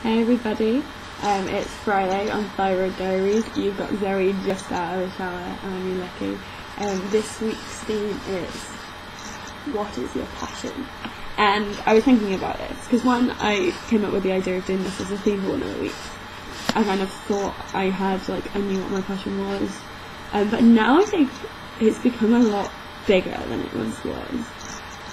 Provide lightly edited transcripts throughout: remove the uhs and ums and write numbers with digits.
Hey everybody, it's Friday on Thyroid Diaries. You've got Zoe just out of the shower and you're lucky. This week's theme is, what is your passion? And I was thinking about this, because when I came up with the idea of doing this as a theme for one of the weeks, I kind of thought I knew what my passion was. But now I think it's become a lot bigger than it once was.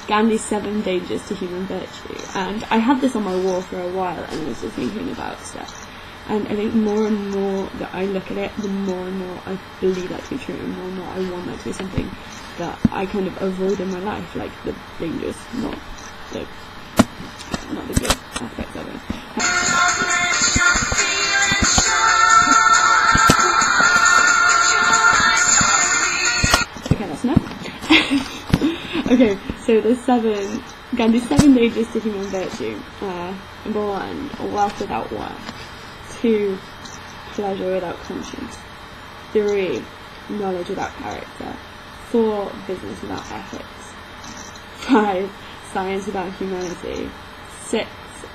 Gandhi's 7 dangers to human virtue, and I had this on my wall for a while and I was just thinking about stuff, and I think more and more that I look at it, the more and more I believe that to be true, and more I want that to be something that I kind of avoid in my life, like the dangers, not the good aspects of it. Okay, that's enough. Okay, so there's Gandhi's 7 dangers to human virtue. Number 1, wealth without work. 2, pleasure without conscience. 3, knowledge without character. 4, business without ethics. 5, science without humanity. 6,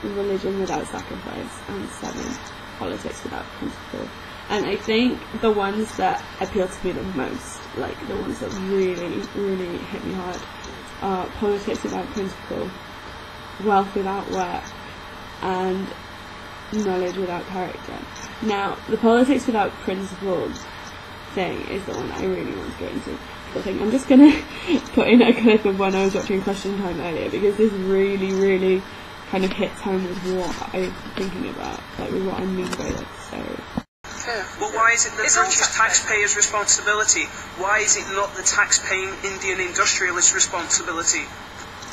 religion without sacrifice. And 7, politics without principle. And I think the ones that appeal to me the most, like the ones that really, really hit me hard, are politics without principle, wealth without work, and knowledge without character. Now, the politics without principle thing is the one I really want to go into. I'm just going to put in a clip of when I was watching Question Time earlier, because this really, really kind of hits home with what I'm thinking about, like with what I mean by this. So. Well, why is it the British taxpayers' responsibility? Why is it not the tax-paying Indian industrialist's responsibility?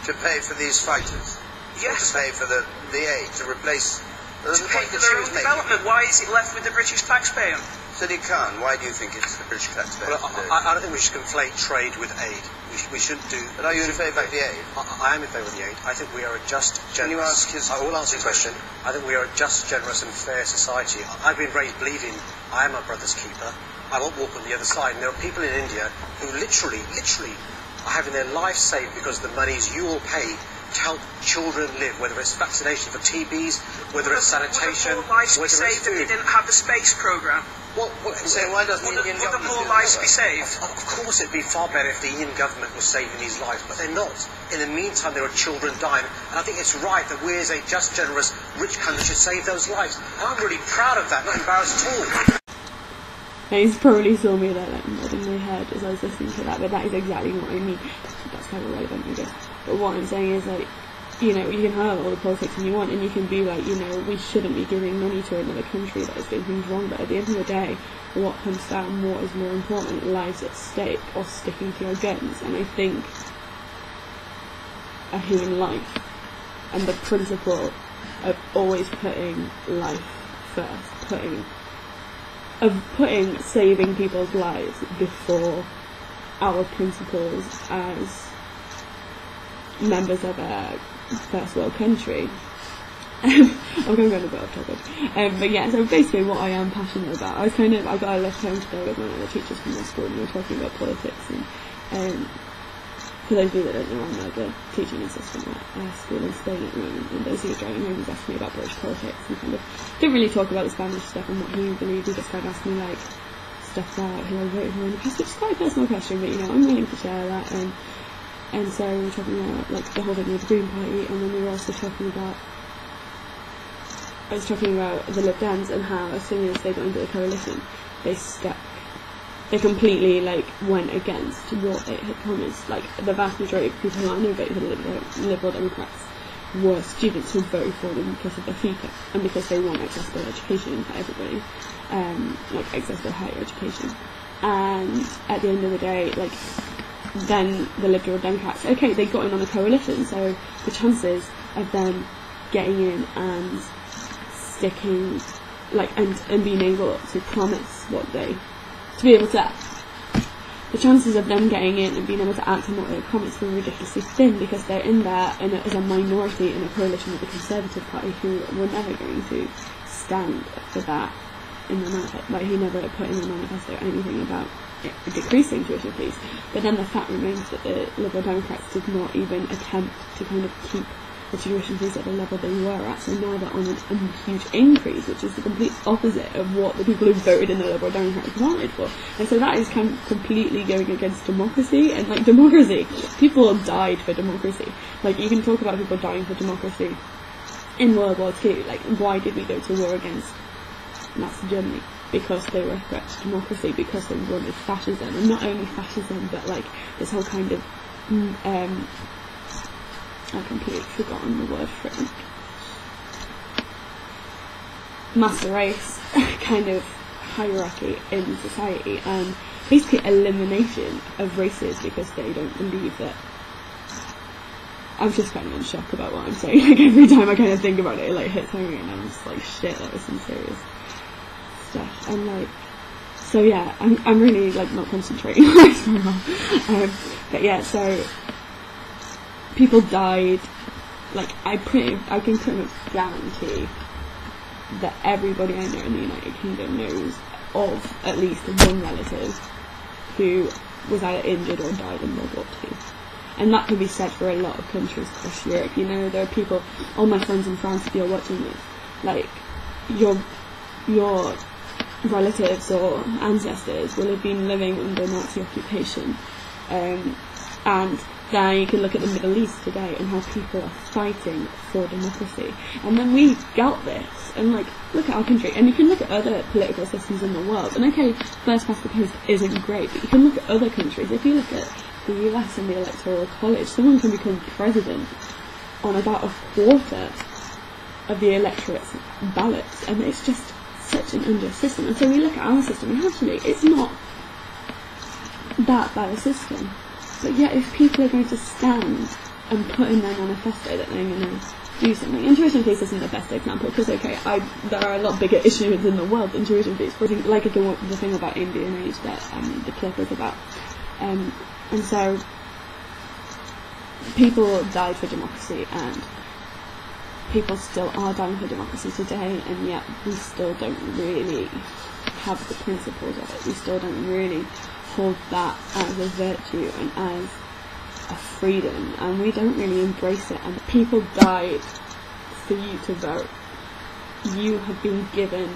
To pay for these fighters? Yes. Or to pay for the aid, to replace... To pay for their own development. Why is it left with the British taxpayer? Sadiq Khan, why do you think it's the British taxpayer? Well, I don't think we should conflate trade with aid. We shouldn't do... But are you in favour of the aid? I am in favour of the aid. I think we are a just, generous... Can you ask his... I will answer your question. I think we are a just, generous and fair society. I've been raised believing I am my brother's keeper. I won't walk on the other side. And there are people in India who literally are having their life saved because the monies you all pay to help children live, whether it's vaccination for TBs, whether it's sanitation, whether it's food. If they didn't have the space programme. So why doesn't the Indian government more lives be saved? Of course it'd be far better if the Indian government was saving these lives, but they're not. In the meantime, there are children dying, and I think it's right that we as a just, generous, rich country should save those lives. And I'm really proud of that, not embarrassed at all. He's probably saw me there like nodding my head as I was listening to that, but that is exactly what I mean. That's kind of relevant, I guess. But what I'm saying is, like, you know, you can have all the politics you want, and you can be like, you know, we shouldn't be giving money to another country that is doing things wrong, but at the end of the day, what comes down, what is more important, lives at stake, or sticking to your guns. And I think a human life, and the principle of always putting life first, putting saving people's lives before our principles as members of a first world country. I'm going to go a bit off topic. But yeah, so basically what I am passionate about, I got a left home today with one of the teachers from my school, and we were talking about politics, and for those of you that don't know, I'm like a teaching assistant at a school in Spain at the moment, and basically driving home was asking me about British politics, and kind of didn't really talk about the Spanish stuff and what he believed. He just kind of asked me like stuff about who I voted for in the past, which is quite a personal question, but you know, I'm willing to share that. And so we were talking about like the whole thing with the Green Party, and then we were also talking about, I was talking about the Lib Dems and how as soon as they got into the coalition, they completely like went against what they had promised. Like the vast majority of people who I know voted for the Liberal Democrats were students who voted for them because of their FICA and because they want accessible education for everybody, like accessible higher education. And at the end of the day, like, then the Liberal Democrats, okay, they got in on a coalition, so the chances of them getting in and sticking, like, and being able to promise the chances of them getting in and being able to act on what they promised were ridiculously thin, because they're in there as a minority in a coalition with the Conservative Party, who were never going to stand for that in the manifesto. Like, he never put in the manifesto anything about decreasing tuition fees. But then the fact remains that the Liberal Democrats did not even attempt to kind of keep the tuition fees at the level they were at, so now they're on a huge increase, which is the complete opposite of what the people who voted in the Liberal Democrats wanted for. And so that is kind of completely going against democracy, and like democracy, people died for democracy. Like, you can talk about people dying for democracy in World War II. Like, why did we go to war against Nazi Germany? Because they were a threat to democracy, because they wanted fascism, and not only fascism, but like this whole kind of I've completely forgotten the word for it. Master race kind of hierarchy in society, and basically elimination of races because they don't believe that. I'm just kind of in shock about what I'm saying. Like, every time I kind of think about it, it like hits home, and I'm just like, shit, that was some serious stuff. And like, so yeah, I'm really like not concentrating very well. But yeah, so people died. Like, I can pretty much guarantee that everybody I know in the United Kingdom knows of at least one relative who was either injured or died in World War II. And that can be said for a lot of countries across Europe. You know, there are people, all my friends in France, if you're watching this, like, your relatives or ancestors will have been living under Nazi occupation. And then you can look at the Middle East today and how people are fighting for democracy. And then we got this, and like, look at our country, and you can look at other political systems in the world, and okay, first past the post isn't great, but you can look at other countries. If you look at the US and the Electoral College, someone can become president on about a quarter of the electorate's ballots, and it's just such an unjust system. And so we look at our system, and actually it's not that bad a system. But yet, if people are going to stand and put in their manifesto that they're going to do something, and tuition fees isn't the best example, because okay, there are a lot bigger issues in the world than tuition fees. Like the thing about Indian age that the clip was about, and so people died for democracy, and people still are dying for democracy today, and yet we still don't really have the principles of it. We still don't really hold that as a virtue and as a freedom, and we don't really embrace it. And people died for you to vote. You have been given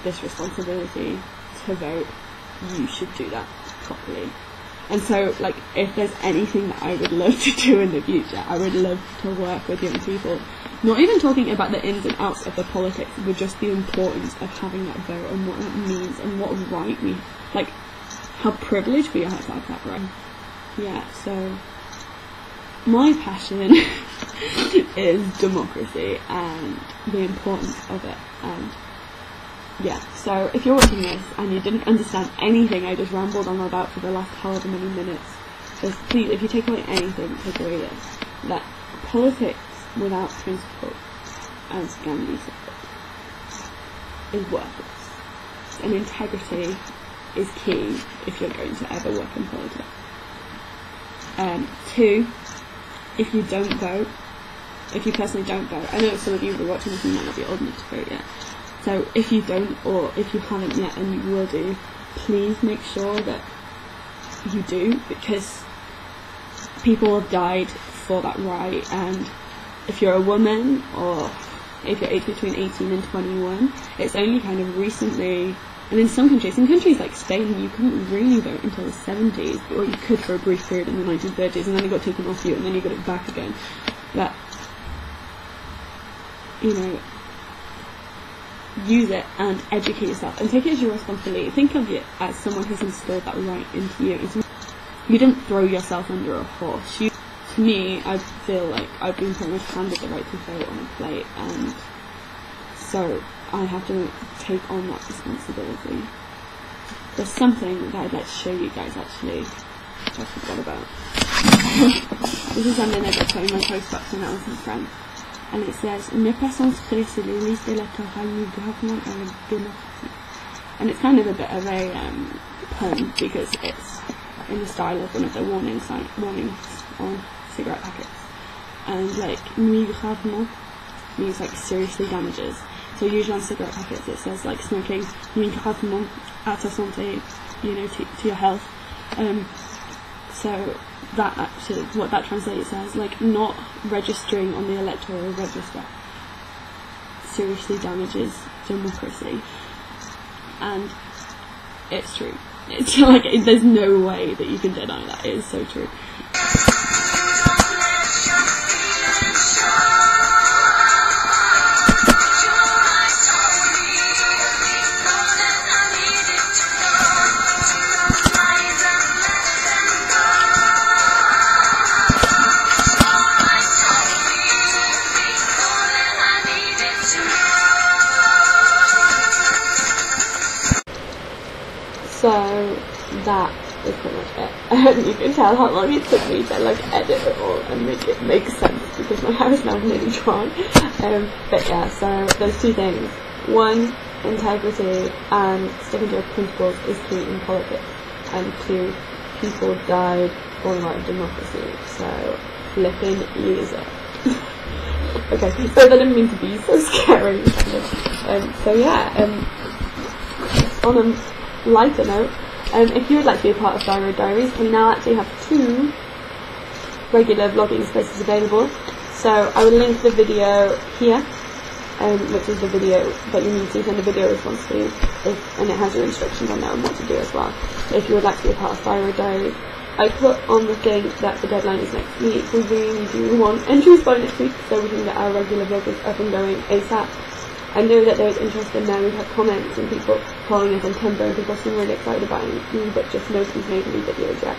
this responsibility to vote. You should do that properly. And so, like, if there's anything that I would love to do in the future, I would love to work with young people, not even talking about the ins and outs of the politics, but just the importance of having that vote and what it means and what right we, like, how privileged we are to have that right. Yeah, so my passion is democracy and the importance of it. And yeah, so if you're watching this and you didn't understand anything I just rambled on about for the last however many minutes, just please, if you take away anything, take away this: that politics without principle, as Gandhi said, is worthless. And integrity is key if you're going to ever work in politics. 2, if you don't vote, if you personally don't vote, I know some of you who are watching this, you might not be old enough to vote yet, so if you don't, or if you haven't yet and you will do, please make sure that you do, because people have died for that right. And if you're a woman, or if you're aged between 18 and 21, it's only kind of recently. And in some countries like Spain, you couldn't really vote until the 70s, or you could for a brief period in the 1930s, and then it got taken off you, and then you got it back again. But, you know, use it and educate yourself, and take it as your responsibility. Think of it as someone who's instilled that right into you. You didn't throw yourself under a horse. To me, I feel like I've been pretty much handed the right to vote on a plate, and so I have to take on that responsibility. There's something that I'd like to show you guys, actually, I forgot about. This is something I got put in my postbox when I was in France, and it says, "Ne pas s'inscrire sur les listes électorales ni gravement à la démocratie." And it's kind of a bit of a pun, because it's in the style of one of the warnings on cigarette packets. And like, nuit gravement means like seriously damages. So usually on cigarette packets it says like smoking nuit gravement à ta santé, you know, to your health. So that actually, what that translates as, like, not registering on the electoral register seriously damages democracy. And it's true. It's like, there's no way that you can deny that. It is so true. So that is pretty much it. You can tell how long it took me to like edit it all and make it make sense, because my hair is now nearly dry. But yeah, so those two things. One, integrity and sticking to your principles is key in politics. And two, people died for the right of democracy. So flipping user. Okay, so that didn't mean to be so scary. So yeah, on a lighter note, if you would like to be a part of Thyroid Diaries, we now actually have 2 regular vlogging spaces available. So I will link the video here, which is the video that you need to send a video response to, and it has your instructions on there on what to do as well. If you would like to be a part of Thyroid Diaries, I put on the thing that the deadline is next week. We really do want entries by next week so we can get our regular vloggers up and going ASAP. I know that there's interest in there. We've had comments and people calling us on Timber and people seem really excited about it, but just nobody's made any videos yet.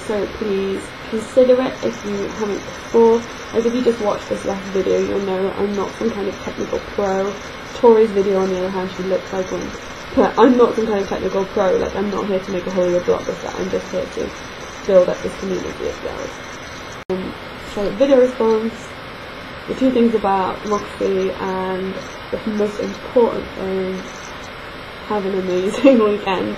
So please consider it if you haven't before. As if you just watched this last video, you'll know I'm not some kind of technical pro. Tori's video, on the other hand, she looks like one. But I'm not some kind of technical pro. Like, I'm not here to make a Hollywood blockbuster. I'm just here to build up this community of girls. So video response, the 2 things about democracy, and the most important thing, have an amazing weekend.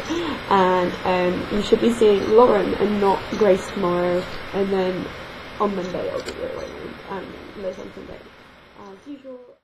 And you should be seeing Lauren and not Grace tomorrow, and then on Monday I'll be away and Liz on Sunday as usual.